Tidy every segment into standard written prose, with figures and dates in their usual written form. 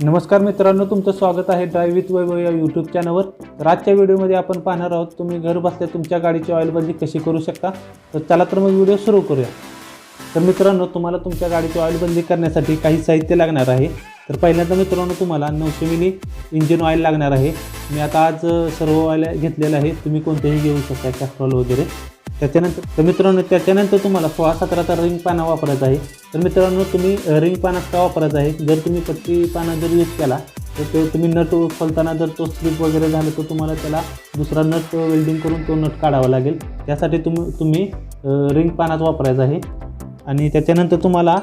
नमस्कार मित्रांनो, तुमचं स्वागत आहे ड्राइव्ह विथ वैभव या यूट्यूब चॅनलवर। तर आजच्या व्हिडिओमध्ये आपण पाहणार आहोत तुम्ही घर बसल्या तुमच्या गाडीची ऑइल बदली कशी करू शकता। तर चला तर मग व्हिडिओ सुरू करूया। तर मित्रांनो, तुम्हाला तुमच्या गाडीची ऑइल बदली करण्यासाठी काही साहित्य लागणार आहे। तर पहिल्यांदा मित्रांनो, तुम्हाला 900 मिली इंजिन ऑइल लागणार आहे। मी आता आज सर्व ऑइल घेतलेलं आहे, तुम्ही कोणतेही घेऊ शकता, कॅस्ट्रॉल वगैरे। त्याच्यानंतर तुम्हाला 16-17 रिंग पाना वापरायचा आहे। तर मित्रांनो, तुम्ही रिंग पाना का वापरायचा आहे, जर तुम्ही पट्टी पाना जर यूज केला तर तुम्ही नट खोलताना जर तो स्लिप वगैरे झालं तर तुम्हाला त्याला दुसरा नट वेल्डिंग करून तो नट काढावा लागेल। त्यासाठी तुम्ही रिंग पानाच वापरायचा आहे। आणि त्याच्यानंतर तुम्हाला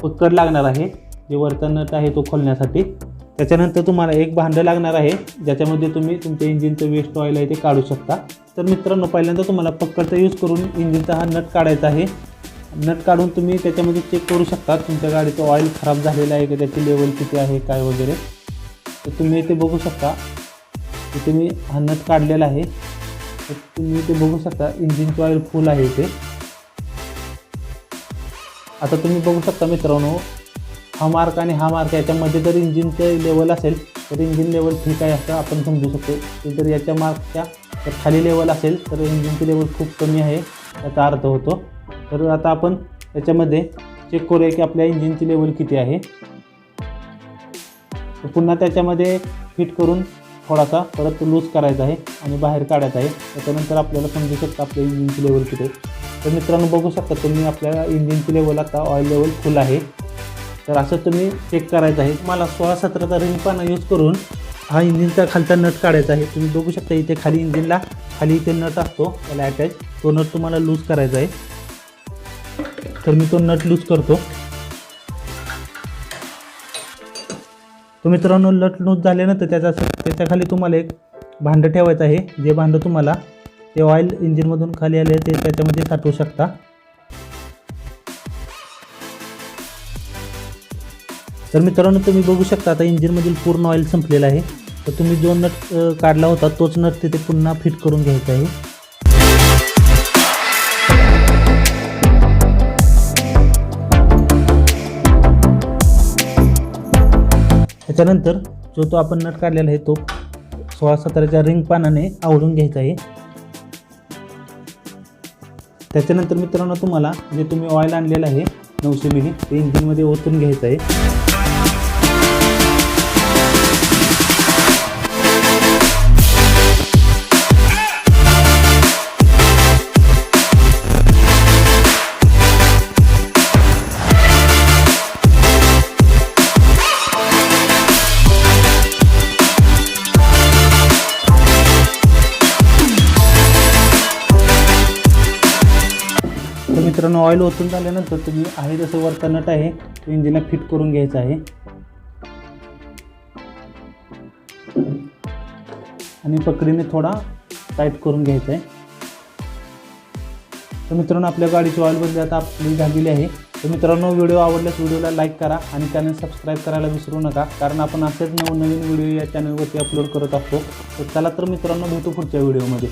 पक्कड लागणार आहे, जे वरचा नट आहे तो खोलण्यासाठी। त्याच्यानंतर तुम्हाला एक भांडं लागणार आहे, ज्याच्यामध्ये तुम्ही तुमच्या इंजिनचं वेस्ट ऑइल आहे ते काढू शकता। तर मित्रांनो, पहिल्यांदा तुम्हाला पक्कडचा यूज करून इंजिनचा हा नट काढायचा आहे। नट काढून तुम्ही त्याच्यामध्ये चेक करू शकता तुमच्या गाडीचं ऑइल खराब झालेलं आहे का, त्याची लेवल किती आहे काय वगैरे। तर तुम्ही इथे बघू शकता, इथे मी हा नट काढलेला आहे। तर तुम्ही इथे बघू शकता इंजिनचं ऑइल फुल आहे इथे। आता तुम्ही बघू शकता मित्रांनो, हा मार्क आणि हा मार्क याच्यामध्ये जर इंजिनचं लेवल असेल तर इंजिन लेवल ठीक आहे असं आपण समजू शकतो। जर याच्या मार्कच्या तर खाली लेवल असेल तर इंजिनची लेवल खूप कमी आहे याचा अर्थ होतो। तर आता आपण याच्यामध्ये चेक करूया की आपल्या इंजिनची लेवल किती आहे। तर पुन्हा त्याच्यामध्ये फिट करून थोडासा परत लूज करायचा आहे आणि बाहेर काढायचा आहे। त्याच्यानंतर आपल्याला समजू शकतं आपल्या इंजिनची लेवल किती आहे। तर मित्रांनो, बघू शकता तुम्ही आपल्या इंजिनची लेवल आता ऑइल लेवल फुल आहे। तर असं तुम्ही चेक करायचं आहे। तुम्हाला 16-17 रिंग पाना यूज करून हा इंजिनचा खालचा नट काढायचा आहे। तुम्ही बघू शकता इथे खाली इंजिनला खाली इथे नट असतो त्याला अटॅच, तो नट तुम्हाला लूज करायचा आहे। तर मी तो नट लूज करतो। तर मित्रांनो, नट लूज झाल्यानंतर त्याच्या खाली तुम्हाला एक भांडं ठेवायचं आहे, जे भांडं तुम्हाला ते ऑइल इंजिनमधून खाली आले ते त्याच्यामध्ये साठवू शकता। तर मित्रांनो, तुम्ही बघू शकता आता इंजिनमधील पूर्ण ऑइल संपलेला आहे। तर तुम्ही जो नट काढला होता तोच नट तिथे पुन्हा फिट करून घ्यायचा आहे। त्याच्यानंतर जो आपण नट काढलेला आहे तो 16-17च्या रिंग पानाने आवळून घ्यायचा आहे। त्याच्यानंतर मित्रांनो, तुम्हाला जे तुम्ही ऑइल आणलेलं आहे 900 मिली ते इंजिनमध्ये ओतून घ्यायचं आहे। तर मित्रांनो, ऑइल ओतून झाल्यानंतर तुम्ही आहे जसं वरचा नट आहे तो इंजिनला फिट करून घ्यायचा आहे आणि पकडीने थोडा टाईट करून घ्यायचा आहे। तर मित्रांनो, आपल्या गाडीची ऑइल बदली आता आपली झालेली आहे। तर मित्रांनो, व्हिडिओ आवडल्यास व्हिडिओला लाईक करा आणि चॅनल सबस्क्राईब करायला विसरू नका, कारण आपण असेच नवनवीन व्हिडिओ या चॅनलवरती अपलोड करत असतो। तर चला तर मित्रांनो, भेटू पुढच्या व्हिडिओमध्ये।